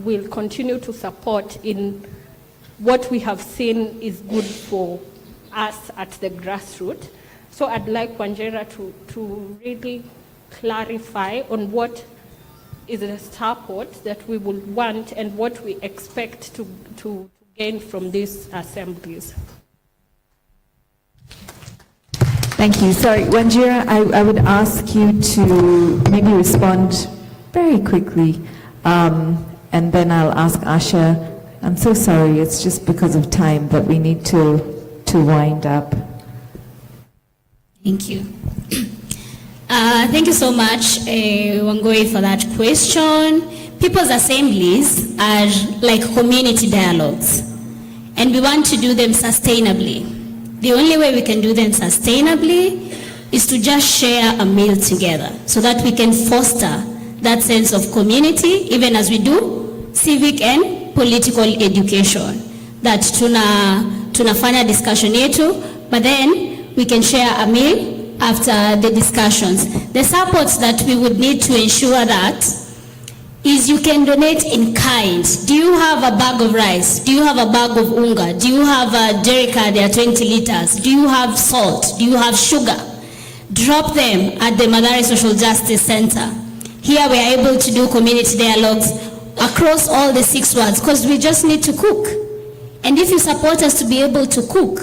will continue to support in what we have seen is good for us at the grassroots. So I'd like Wanjera to really clarify on what is the support that we will want and what we expect to gain from these assemblies. Thank you. Sorry, Wanjera, I would ask you to maybe respond very quickly, and then I'll ask Asha. I'm so sorry, it's just because of time, but we need to wind up. Thank you. Thank you so much, Wangoi, for that question. People's assemblies are like community dialogues, and we want to do them sustainably. The only way we can do them sustainably is to just share a meal together so that we can foster that sense of community, even as we do civic and political education. That tunafanya discussion yetu, but then we can share a meal after the discussions. The supports that we would need to ensure that is you can donate in kind. Do you have a bag of rice? Do you have a bag of unga? Do you have a jerrycan, there are 20 liters? Do you have salt? Do you have sugar? Drop them at the Mathare Social Justice Center. Here we are able to do community dialogues across all the 6 wards because we just need to cook. And if you support us to be able to cook,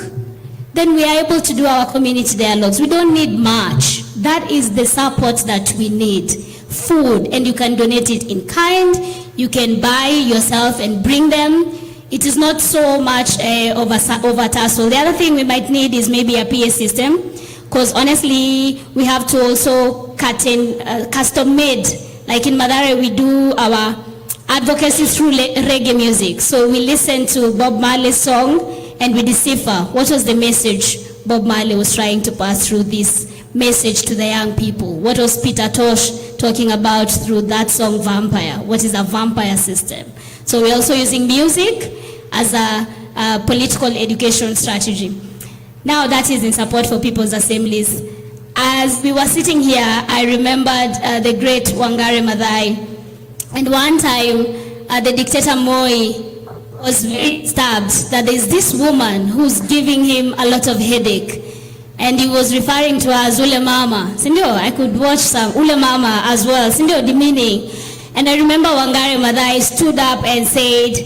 then we are able to do our community dialogues. We don't need much. That is the support that we need. Food, and you can donate it in kind. You can buy yourself and bring them. It is not so much of a tussle. The other thing we might need is maybe a PA system, because honestly, we have to also cut in custom made. Like in Mathare, we do our advocacy through reggae music. So we listen to Bob Marley's song and we decipher what was the message Bob Marley was trying to pass through this message to the young people. What was Peter Tosh talking about through that song Vampire? What is a vampire system? So we're also using music as a political education strategy. Now that is in support for people's assemblies. As we were sitting here, I remembered the great Wangari Maathai. And one time, the dictator Moi was very disturbed that there's this woman who's giving him a lot of headache. And he was referring to her as Ule Mama. Sindio, I could watch some Ule Mama as well. Sindio, the meaning. And I remember Wangari Maathai stood up and said,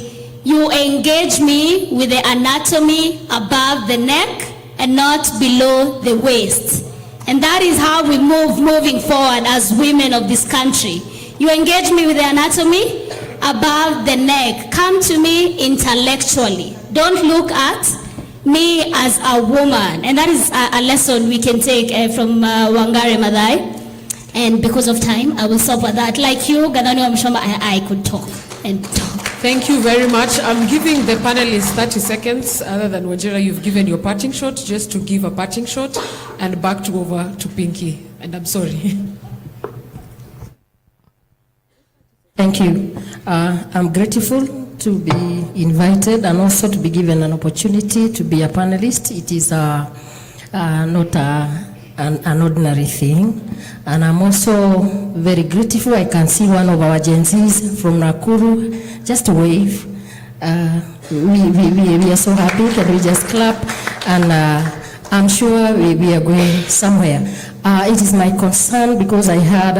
you engage me with the anatomy above the neck and not below the waist. And that is how we moving forward as women of this country. You engage me with the anatomy above the neck. Come to me intellectually. Don't look at me as a woman. And that is a lesson we can take from Wangari Maathai. And because of time, I will stop at that. Like you, Gadani Wamshoma, I could talk and talk. Thank you very much. I'm giving the panelists 30 seconds. Other than Wanjera, you've given your parting shot, just to give a parting shot, and back over to Pinky. And I'm sorry. Thank you. I'm grateful to be invited and also to be given an opportunity to be a panelist. It is not an ordinary thing. And I'm also very grateful. I can see one of our Gen Zs from Nakuru. Just wave. We are so happy. Can we just clap? And I'm sure we are going somewhere. It is my concern because I heard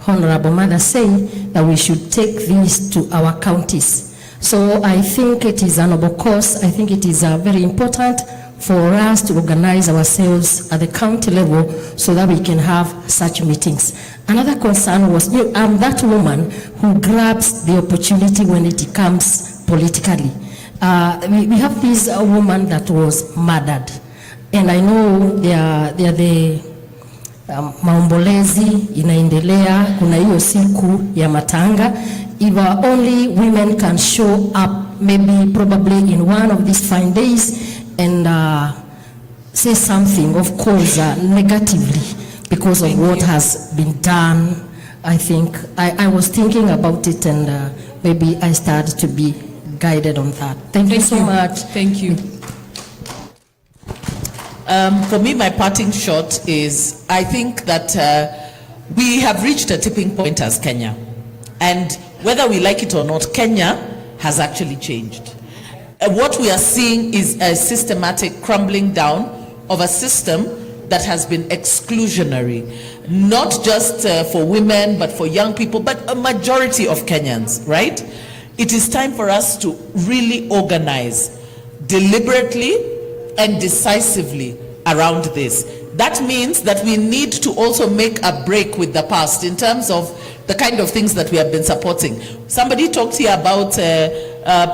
Honorable Mother say that we should take this to our counties. So I think it is a noble cause. I think it is very important for us to organize ourselves at the county level so that we can have such meetings. Another concern was, I'm that woman who grabs the opportunity when it comes politically. We have this woman that was murdered. And I know they are the maombolezi inaendelea, kuna hiyo siku ya matanga. If only women can show up, maybe probably in one of these fine days, and say something, of course, negatively, because of what has been done. I think I was thinking about it, and maybe I started to be guided on that. Thank you so much. Thank you. For me, my parting shot is, I think that we have reached a tipping point as Kenya. And whether we like it or not, Kenya has actually changed. What we are seeing is a systematic crumbling down of a system that has been exclusionary, not just for women, but for young people, but a majority of Kenyans, right? It is time for us to really organize deliberately and decisively around this. That means that we need to also make a break with the past in terms of the kind of things that we have been supporting. Somebody talked here about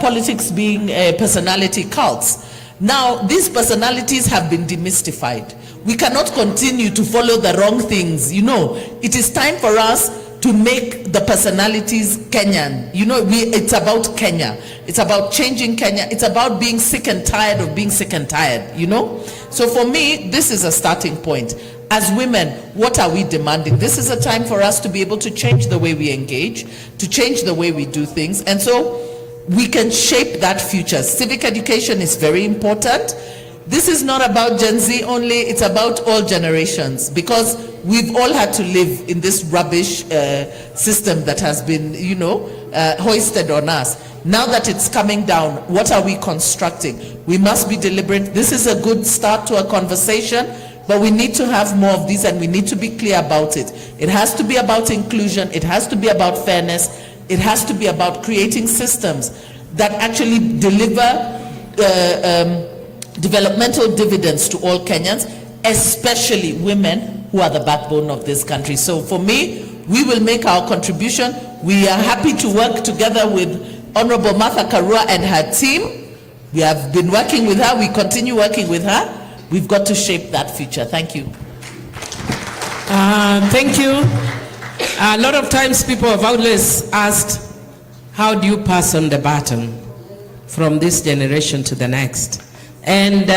politics being personality cults. Now, these personalities have been demystified. We cannot continue to follow the wrong things. You know, it is time for us to make the personalities Kenyan. You know, it's about Kenya. It's about changing Kenya. It's about being sick and tired of being sick and tired, you know? So for me, this is a starting point. As women, what are we demanding? This is a time for us to be able to change the way we engage, to change the way we do things. And so we can shape that future. Civic education is very important. This is not about Gen Z only, it's about all generations, because we've all had to live in this rubbish system that has been, you know, hoisted on us. Now that it's coming down, what are we constructing? We must be deliberate. This is a good start to a conversation, but we need to have more of these, and we need to be clear about it. It has to be about inclusion, it has to be about fairness, it has to be about creating systems that actually deliver developmental dividends to all Kenyans, especially women who are the backbone of this country. So for me, we will make our contribution. We are happy to work together with Honorable Martha Karua and her team. We have been working with her, we continue working with her. We've got to shape that future. Thank you. Thank you. A lot of times people have always asked, how do you pass on the baton from this generation to the next? And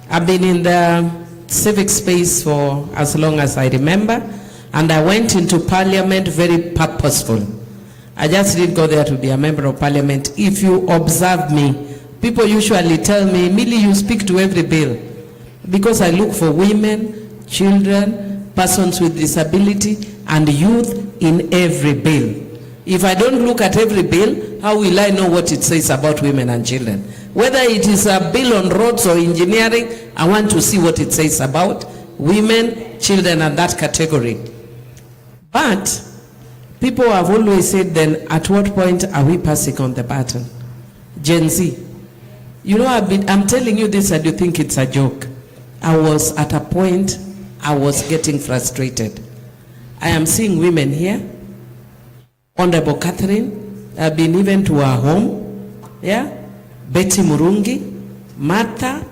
I've been in the civic space for as long as I remember, and I went into parliament very purposeful. I just didn't go there to be a member of parliament. If you observe me, people usually tell me, Millie, you speak to every bill, because I look for women, children, persons with disability, and youth in every bill. If I don't look at every bill, how will I know what it says about women and children? Whether it is a bill on roads or engineering, I want to see what it says about women, children, and that category. But people have always said, then at what point are we passing on the baton? Gen Z. You know, I'm telling you this and you think it's a joke. I was at a point, I was getting frustrated. I am seeing women here. Honorable Catherine, I've been even to her home, yeah? Betty Murungi, Martha,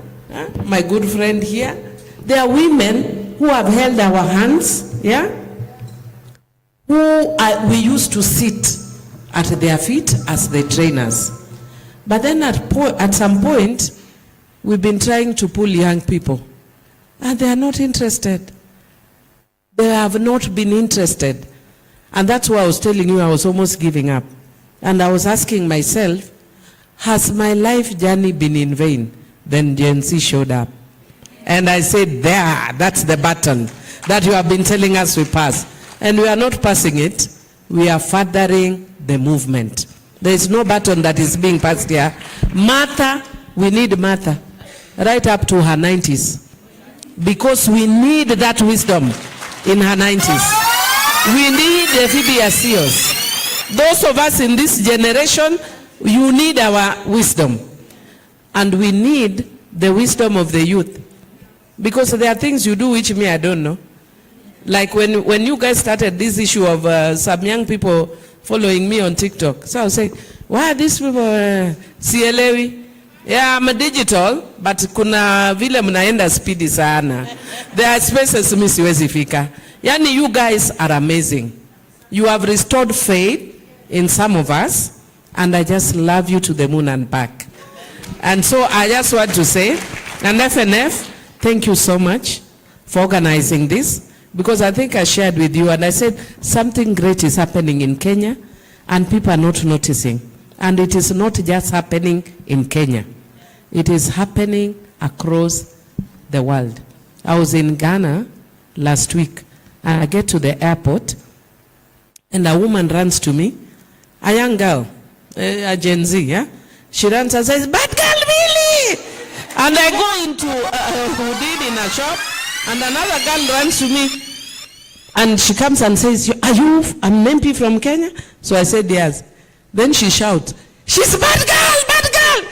my good friend here. There are women who have held our hands, yeah? We used to sit at their feet as the trainers. But then at some point, we've been trying to pull young people, and they are not interested. They have not been interested. And that's why I was telling you I was almost giving up. And I was asking myself, has my life journey been in vain? Then Gen Z showed up. And I said, there, that's the button that you have been telling us we pass. And we are not passing it, we are furthering the movement. There is no button that is being passed here. Martha, we need Martha, right up to her 90s. Because we need that wisdom in her 90s. We need the Phoebe Asios. Those of us in this generation, you need our wisdom. And we need the wisdom of the youth. Because there are things you do which me I don't know. Like when you guys started this issue of some young people following me on TikTok. So I was saying, why are these people sielewi? Yeah, I'm a digital, but kuna vile mnaenda speedy sana. There are spaces mi siwezi fika. Yani, you guys are amazing. You have restored faith in some of us, and I just love you to the moon and back. And so I just want to say, and FNF, thank you so much for organizing this, because I think I shared with you, and I said something great is happening in Kenya, and people are not noticing. And it is not just happening in Kenya. It is happening across the world. I was in Ghana last week, and I get to the airport, and a woman runs to me a young girl, a Gen Z, yeah? She runs and says, bad girl, really? And I go into Houdin in a shop, and another girl runs to me, and she comes and says, are you an MP from Kenya? So I said, yes. Then she shouts, she's a bad girl, bad girl.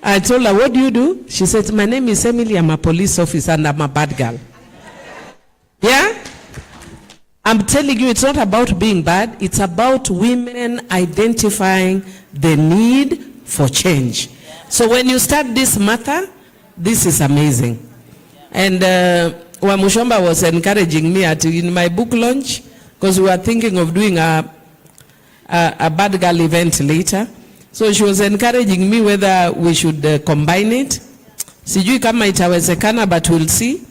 I told her, what do you do? She said, my name is Emily, I'm a police officer, and I'm a bad girl. Yeah? I'm telling you, it's not about being bad. It's about women identifying the need for change. So when you start this matter, this is amazing. And Wamushomba was encouraging me in my book launch, because we were thinking of doing a bad girl event later. So she was encouraging me whether we should combine it. Sijui kama itawezekana, but we'll see,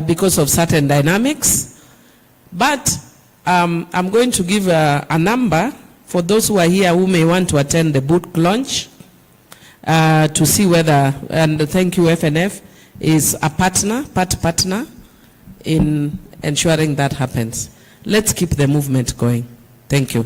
because of certain dynamics. But I'm going to give a number for those who are here who may want to attend the book launch, to see whether, and thank you, FNF is a partner in ensuring that happens. Let's keep the movement going. Thank you.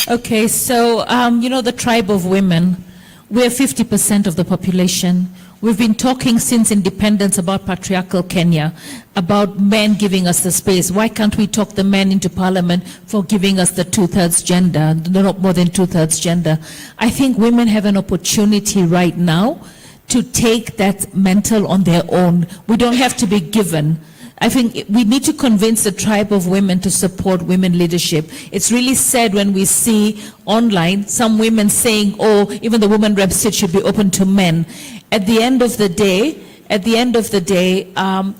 Okay, so, the tribe of women, we're 50% of the population. We've been talking since independence about patriarchal Kenya, about men giving us the space. Why can't we talk the men into parliament for giving us the 2/3 gender, not more than 2/3 gender? I think women have an opportunity right now to take that mantle on their own. We don't have to be given. I think we need to convince the tribe of women to support women leadership. It's really sad when we see online some women saying, oh, even the women rep seat should be open to men. At the end of the day,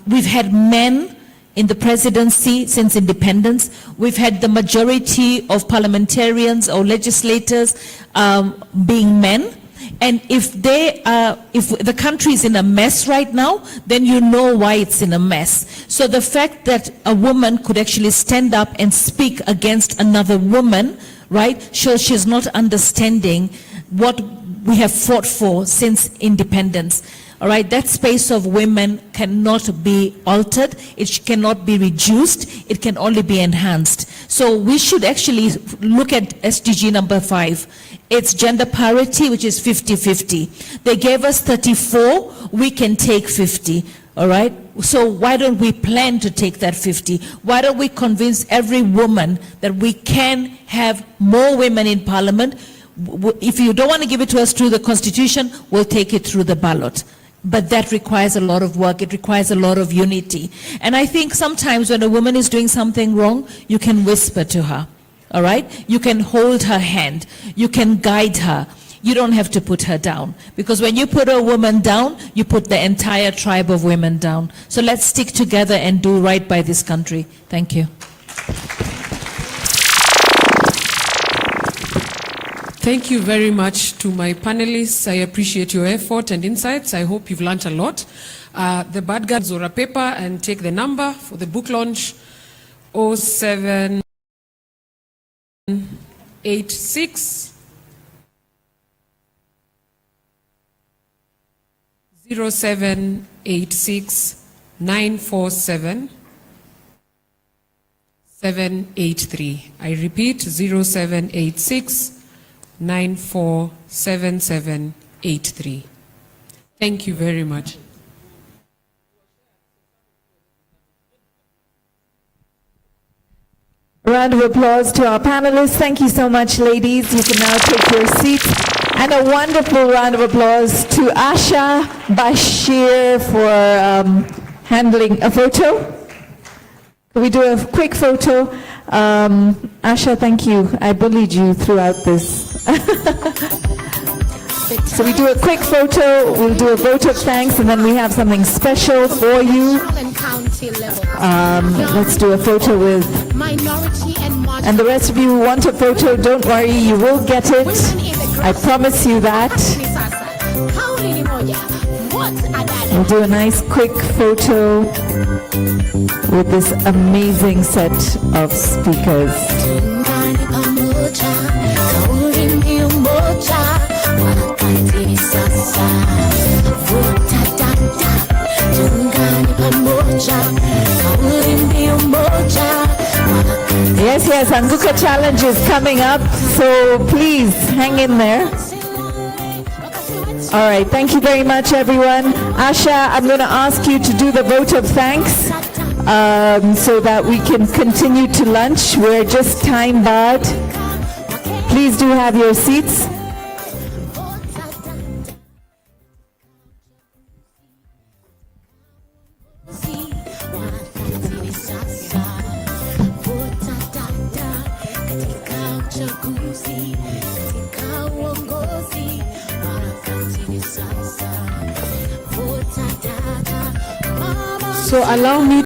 we've had men in the presidency since independence. We've had the majority of parliamentarians or legislators being men. And if the country is in a mess right now, then you know why it's in a mess. So the fact that a woman could actually stand up and speak against another woman, right, shows she's not understanding what we have fought for since independence. All right, that space of women cannot be altered. It cannot be reduced. It can only be enhanced. So we should actually look at SDG number 5. It's gender parity, which is 50-50. They gave us 34. We can take 50. All right. So why don't we plan to take that 50? Why don't we convince every woman that we can have more women in parliament? If you don't want to give it to us through the constitution, we'll take it through the ballot. But that requires a lot of work. It requires a lot of unity. And I think sometimes when a woman is doing something wrong, you can whisper to her. All right? You can hold her hand. You can guide her. You don't have to put her down. Because when you put a woman down, you put the entire tribe of women down. So let's stick together and do right by this country. Thank you. Thank you very much to my panelists. I appreciate your effort and insights. I hope you've learned a lot. The bad guys or a paper and take the number for the book launch, 0786 0786 947 783. I repeat, 0786 947783. Thank you very much. Round of applause to our panelists. Thank you so much, ladies. You can now take your seats. And a wonderful round of applause to Asha Bashir for handling a photo. Can we do a quick photo? Asha, thank you. I bullied you throughout this. So we do a quick photo, we'll do a vote of thanks, and then we have something special for you. Let's do a photo with, and the rest of you who want a photo, don't worry, you will get it. I promise you that. We'll do a nice quick photo with this amazing set of speakers. Yes, Anguka Challenge is coming up, so please hang in there. All right, thank you very much, everyone. Asha, I'm going to ask you to do the vote of thanks so that we can continue to lunch. We're just time barred. Please do have your seats. So allow me